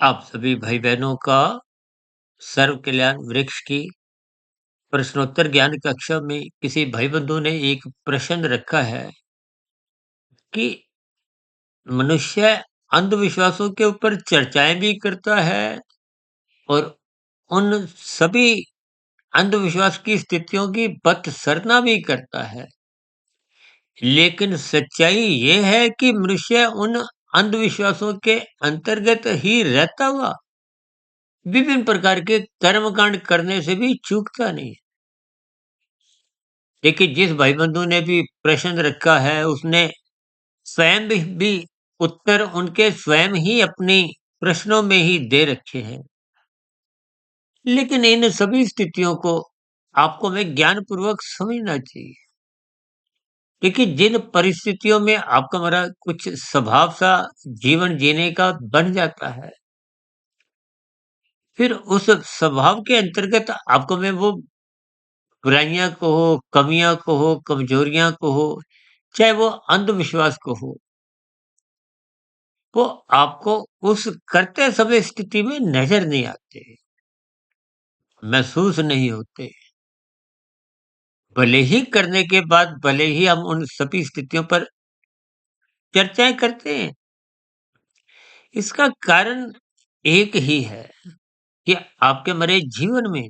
आप सभी भाई बहनों का सर्व कल्याण वृक्ष की प्रश्नोत्तर ज्ञान कक्षा में किसी भाई बंधु ने एक प्रश्न रखा है कि मनुष्य अंधविश्वासों के ऊपर चर्चाएं भी करता है और उन सभी अंधविश्वास की स्थितियों की बत्सरना भी करता है। लेकिन सच्चाई ये है कि मनुष्य उन अंधविश्वासों के अंतर्गत ही रहता हुआ विभिन्न प्रकार के कर्मकांड करने से भी चूकता नहीं। देखिए, जिस भाई बंधु ने भी प्रश्न रखा है, उसने स्वयं भी उत्तर उनके स्वयं ही अपनी प्रश्नों में ही दे रखे हैं। लेकिन इन सभी स्थितियों को आपको में ज्ञानपूर्वक समझना चाहिए। देखिए, जिन परिस्थितियों में आपका हमारा कुछ स्वभाव सा जीवन जीने का बन जाता है, फिर उस स्वभाव के अंतर्गत आपको में वो बुराइयां कहो, कमियां कहो, कमजोरियां कहो, चाहे वो अंधविश्वास को हो, वो आपको उस करते समय स्थिति में नजर नहीं आते, महसूस नहीं होते। भले ही करने के बाद भले ही हम उन सभी स्थितियों पर चर्चाएं करते हैं, इसका कारण एक ही है कि आपके हमारे जीवन में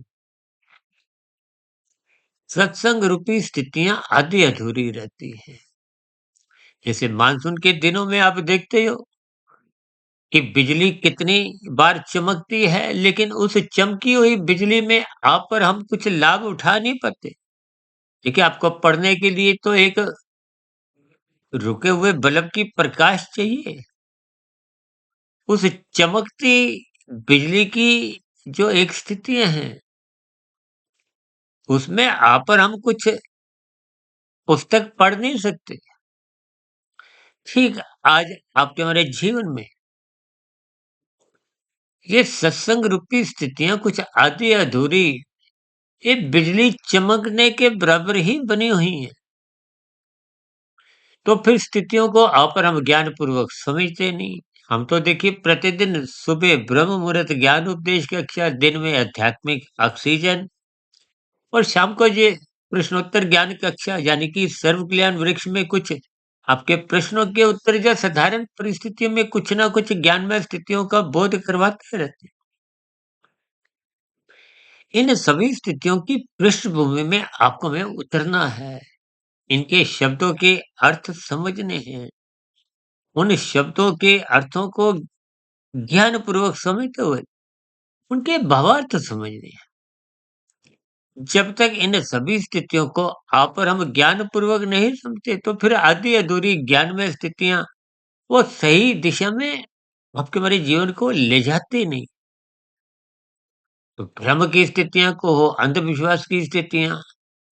सत्संग रूपी स्थितियां आधी अधूरी रहती हैं। जैसे मानसून के दिनों में आप देखते हो कि बिजली कितनी बार चमकती है, लेकिन उस चमकी हुई बिजली में आप पर हम कुछ लाभ उठा नहीं पाते। देखिए, आपको पढ़ने के लिए तो एक रुके हुए बल्ब की प्रकाश चाहिए। उस चमकती बिजली की जो एक स्थितियाँ हैं, उसमें आप और हम कुछ पुस्तक पढ़ नहीं सकते। ठीक आज आपके हमारे जीवन में ये सत्संग रूपी स्थितियाँ कुछ आधी अधूरी, ये बिजली चमकने के बराबर ही बनी हुई हैं। तो फिर स्थितियों को आप और हम ज्ञानपूर्वक समझते नहीं। हम तो देखिए प्रतिदिन सुबह ब्रह्म मुहूर्त ज्ञान उपदेश कक्षा, दिन में आध्यात्मिक ऑक्सीजन और शाम को ये प्रश्नोत्तर ज्ञान कक्षा यानी कि सर्व कल्याण वृक्ष में कुछ आपके प्रश्नों के उत्तर या साधारण परिस्थितियों में कुछ ना कुछ ज्ञानमय स्थितियों का बोध करवाते रहते हैं। इन सभी स्थितियों की पृष्ठभूमि में आपको में उतरना है, इनके शब्दों के अर्थ समझने हैं, उन शब्दों के अर्थों को ज्ञानपूर्वक समझते हुए उनके भावार्थ समझने हैं। जब तक इन सभी स्थितियों को आप और हम ज्ञानपूर्वक नहीं समझते, तो फिर आधी अधूरी ज्ञान में स्थितियां वो सही दिशा में आपके हमारे जीवन को ले जाते नहीं। तो भ्रम की स्थितियां को हो, अंधविश्वास की स्थितियां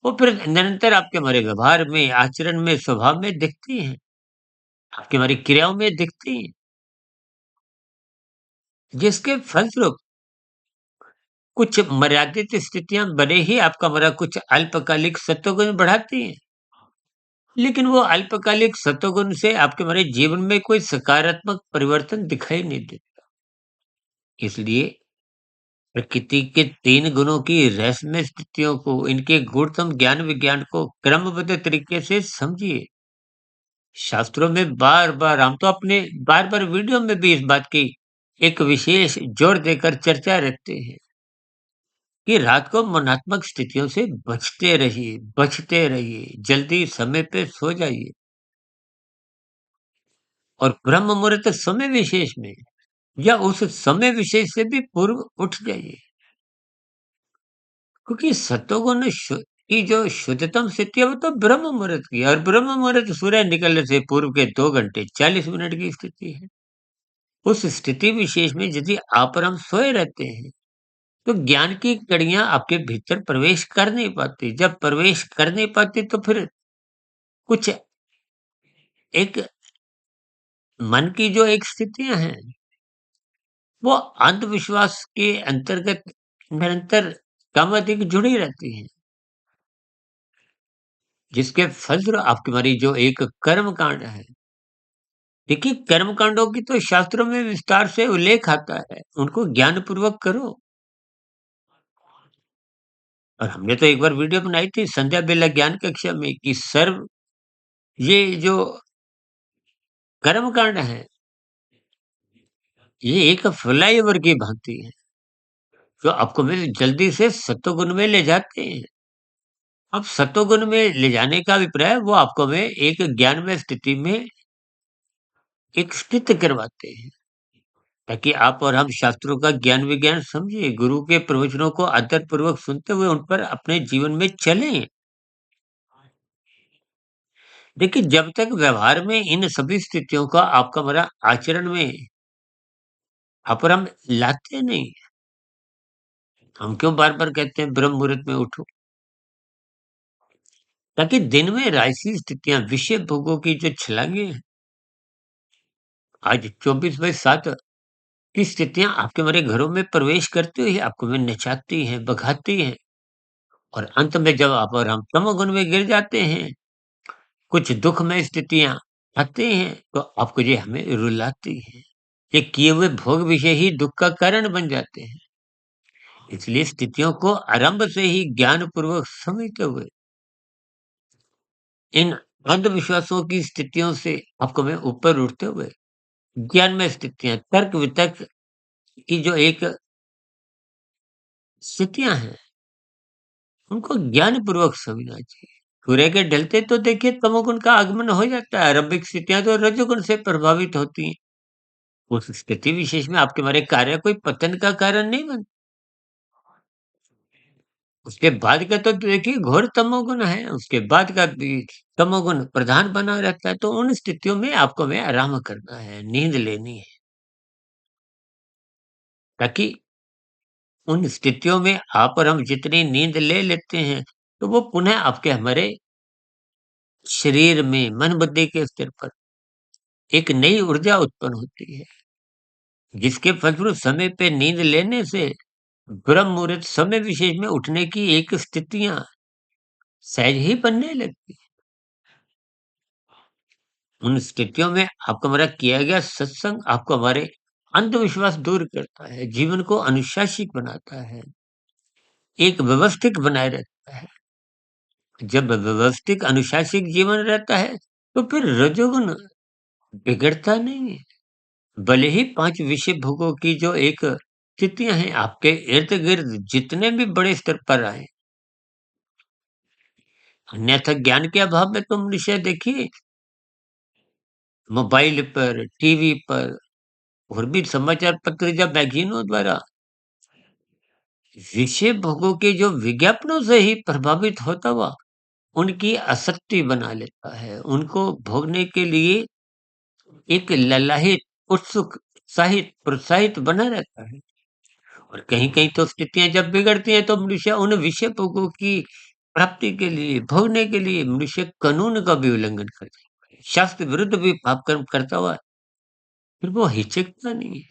वो फिर निरंतर आपके हमारे व्यवहार में, आचरण में, स्वभाव में दिखती हैं, आपकी हमारी क्रियाओं में दिखती हैं, जिसके फलस्वरूप कुछ मर्यादित स्थितियां भले ही आपका हमारा कुछ अल्पकालिक सत्वगुण बढ़ाती हैं, लेकिन वो अल्पकालिक सत्वगुण से आपके हमारे जीवन में कोई सकारात्मक परिवर्तन दिखाई नहीं देता। इसलिए प्रकृति के 3 गुणों की रहस्यमय स्थितियों को, इनके गुणतम ज्ञान विज्ञान को क्रमबद्ध तरीके से समझिए। शास्त्रों में बार-बार हम तो अपने बार-बार वीडियो में भी इस बात की एक विशेष जोर देकर चर्चा रखते हैं कि रात को मनात्मक स्थितियों से बचते रहिए, जल्दी समय पे सो जाइए और ब्रह्म मुहूर्त समय विशेष में या उस समय विशेष से भी पूर्व उठ जाइए। क्योंकि सत्वगुण की जो शुद्धतम स्थिति है वो तो ब्रह्म मुहूर्त की है, और ब्रह्म मुहूर्त सूर्य निकलने से पूर्व के 2 घंटे 40 मिनट की स्थिति है। उस स्थिति विशेष में यदि आप और हम सोए रहते हैं, तो ज्ञान की कड़ियाँ आपके भीतर प्रवेश कर नहीं पाती। जब प्रवेश कर नहीं पाती, तो फिर कुछ एक मन की जो एक स्थितियाँ हैं, वो अंधविश्वास के अंतर्गत निरंतर कम अधिक जुड़ी रहती हैं। जिसके फलस्वरूप आपकी हमारी जो एक कर्म कांड है, देखिए, कर्म कांडों की तो शास्त्रों में विस्तार से उल्लेख आता है, उनको ज्ञान पूर्वक करो। और हमने तो एक बार वीडियो बनाई थी संध्या बेला ज्ञान कक्षा में कि सर्व ये जो कर्म कांड है, ये एक फ्लाईओवर की भांति है, जो आपको में जल्दी से सत्वगुण में ले जाते हैं। अब सत्वगुण में ले जाने का अभिप्राय वो आपको में एक ज्ञानमय स्थिति में एक स्थित करवाते हैं, ताकि आप और हम शास्त्रों का ज्ञान विज्ञान समझे, गुरु के प्रवचनों को आदर पूर्वक सुनते हुए उन पर अपने जीवन में चलें। देखिए, जब तक व्यवहार में इन सभी स्थितियों का आपका हमारा आचरण में आप और हम लाते नहीं, हम क्यों बार-बार कहते हैं ब्रह्म मुहूर्त में उठो? ताकि दिन में राजसी स्थितियाँ, विषय भोगों की जो छलांगे हैं, आज 24/7 की स्थितियाँ आपके हमारे घरों में प्रवेश करते हुए आपको में नचाती हैं, भगाती हैं और अंत में जब आप और हम तमोगुण में गिर जाते हैं, कुछ दुखमय स्थितियाँ आती हैं, तो आपको ये हमें रुलाती हैं। ये किए हुए भोग विषय ही दुःख का कारण बन जाते हैं। इसलिए स्थितियों को आरंभ से ही ज्ञानपूर्वक समझते हुए इन अंधविश्वासों की स्थितियों से आपको मैं ऊपर उठते हुए ज्ञान में स्थितियाँ, तर्क वितर्क की जो एक स्थितियाँ हैं, उनको ज्ञानपूर्वक समझना चाहिए। सूर्य के ढलते तो देखिए तमोगुण का आगमन हो जाता है, आरंभिक स्थितियाँ तो रजोगुण से प्रभावित होती हैं। उस स्थिति विशेष में आपके हमारे कार्य कोई पतन का कारण नहीं बनता। उसके बाद का तो देखिए घोर तमोगुण है, उसके बाद का भी तमोगुण प्रधान बना रहता है, तो उन स्थितियों में आपको में आराम करना है, नींद लेनी है, ताकि उन स्थितियों में आप और हम जितनी नींद ले लेते हैं, तो वो पुनः आपके हमारे शरीर में, मन बुद्धि के स्तर पर एक नई ऊर्जा उत्पन्न होती है, जिसके फलस्वरूप समय पे नींद लेने से ब्रह्म मुहूर्त समय विशेष में उठने की एक स्थितियाँ सहज ही बनने लगती हैं। उन स्थितियों में आपका हमारा किया गया सत्संग आपको हमारे अंधविश्वास दूर करता है, जीवन को अनुशासित बनाता है, एक व्यवस्थित बनाए रखता है। जब व्यवस्थित अनुशासित जीवन रहता है, तो फिर रजोगुण बिगड़ता नहीं है। भले ही 5 विषय भोगों की जो एक स्थितियाँ हैं, आपके इर्द-गिर्द जितने भी बड़े स्तर पर आएँ, अन्यथा ज्ञान के अभाव में तो मनुष्य देखिए मोबाइल पर, टीवी पर और भी समाचार पत्र या मैगज़ीनों द्वारा विषय भोगों के जो विज्ञापनों से ही प्रभावित होता हुआ उनकी आसक्ति बना लेता है। उनको भोगने के लिए एक ललाहित, उत्सुक, उत्साहित, प्रोत्साहित बना रहता है। और कहीं-कहीं तो स्थितियाँ जब बिगड़ती हैं तो मनुष्य उन विषय भोगों की प्राप्ति के लिए, भोगने के लिए मनुष्य कानून का भी उल्लंघन कर जाता है। शास्त्र विरुद्ध भी पाप कर्म करता हुआ फिर वो हिचकता नहीं है।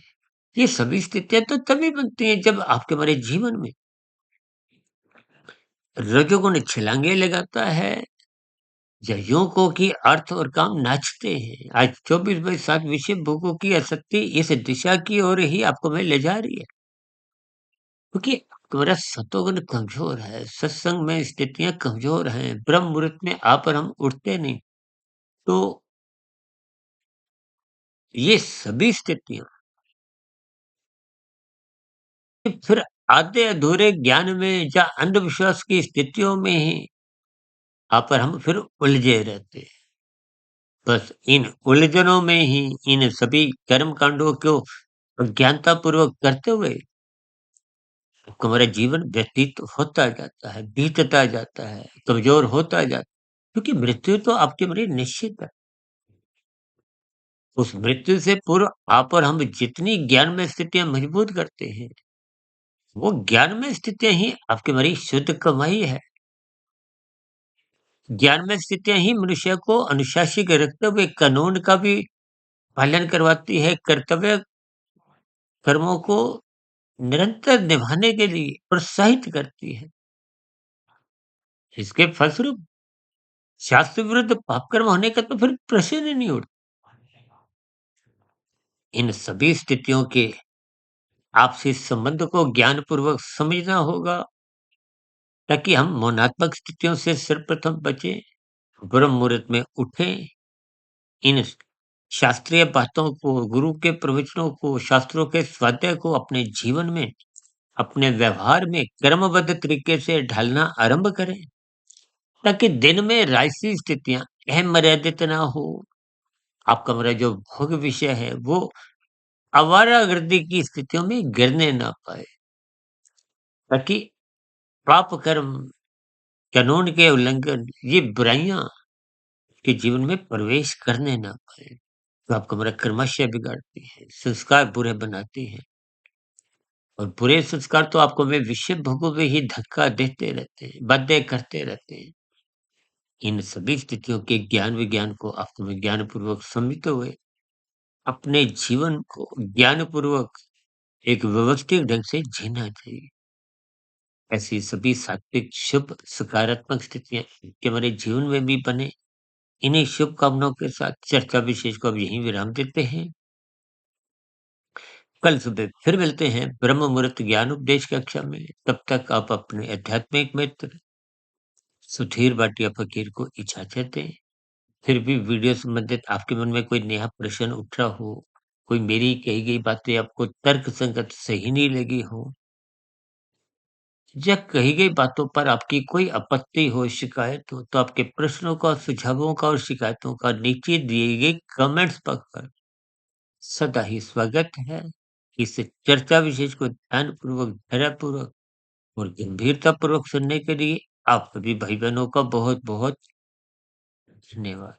ये सभी स्थितियाँ तो तभी बनती हैं जब आपके हमारे जीवन में रजोगुण छलांगे लगाता है या यूं को कि अर्थ और काम नाचते हैं। आज 24/7 विषय भोगों की आसक्ति इस दिशा की ओर ही आपको में ले जा रही है। क्योंकि तुम्हारा सतोगुण कमजोर है, सत्संग में स्थितियाँ कमजोर हैं, ब्रह्म मुहूर्त में आप और हम उठते नहीं। तो ये सभी स्थितियाँ फिर आधे अधूरे ज्ञान में या अंधविश्वास की स्थितियों में ही आप और हम फिर उलझे रहते हैं। बस इन उलझनों में ही इन सभी कर्म कांडों को अज्ञानतापूर्वक करते हुए हमारा जीवन व्यतीत होता जाता है, बीतता जाता है, कमज़ोर होता जाता है। क्योंकि मृत्यु तो आपके लिए निश्चित है। उस मृत्यु से पूर्व आप और हम जितनी ज्ञान में स्थितियाँ मजबूत करते हैं, वो ज्ञान में स्थितियाँ ही आपकी हमारी शुद्ध कमाई है। ज्ञान में स्थितियाँ ही मनुष्य को अनुशासित रखते हुए कानून का भी पालन करवाती है, कर्तव्य कर्मों को निरंतर निभाने के लिए प्रोत्साहित करती है। इसके फलस्वरूप शास्त्र विरुद्ध पाप कर्म होने का तो फिर प्रश्न ही नहीं उठता। इन सभी स्थितियों के आपसी संबंध को ज्ञानपूर्वक समझना होगा, ताकि हम मौनात्मक स्थितियों से सर्वप्रथम बचें, ब्रह्म मुहूर्त में उठें, इन शास्त्रीय बातों को, गुरु के प्रवचनों को, शास्त्रों के स्वाध्याय को अपने जीवन में, अपने व्यवहार में क्रमबद्ध तरीके से ढालना आरंभ करें, ताकि दिन में राजसी स्थितियाँ अमर्यादित ना हो। आपका मेरा जो भोग विषय है, वो आवारागर्दी की स्थितियों में गिरने ना पाए, ताकि पाप कर्म, कानून के उल्लंघन, ये बुराइयाँ के जीवन में प्रवेश करने ना पाए। तो आपका मेरा क्रमशः बिगाड़ती है, संस्कार बुरे बनाती है, और बुरे संस्कार तो आपको में विषय भोगों में ही धक्का देते रहते हैं, बाध्य करते रहते हैं। इन सभी स्थितियों के ज्ञान विज्ञान को आपको में ज्ञानपूर्वक समझते हुए अपने जीवन को ज्ञानपूर्वक एक व्यवस्थित ढंग से जीना चाहिए। ऐसी सभी सात्विक, शुभ, सकारात्मक स्थितियाँ कि हमारे जीवन में भी बने। इन्हीं शुभकामनाओं के साथ चर्चा विशेष को अब यहीं विराम देते हैं। कल सुबह फिर मिलते हैं ब्रह्म मुहूर्त ज्ञान उपदेश कक्षा में। तब तक आप अपने आध्यात्मिक मित्र सुधीर भाटिया फकीर को इजाजत दें। फिर भी वीडियो संबंधित आपके मन में कोई नया प्रश्न उठ रहा हो, कोई मेरी कही गई बातें आपको तर्कसंगत सही नहीं लगी हो, या कही गई बातों पर आपकी कोई आपत्ति हो, शिकायत हो, तो आपके प्रश्नों का, सुझावों का और शिकायतों का नीचे दिए गए कमेंट्स बॉक्स पर सदा ही स्वागत है। इस चर्चा विशेष को ध्यानपूर्वक, धैर्यपूर्वक और गंभीरतापूर्वक सुनने के लिए आप सभी भाई-बहनों का बहुत-बहुत धन्यवाद।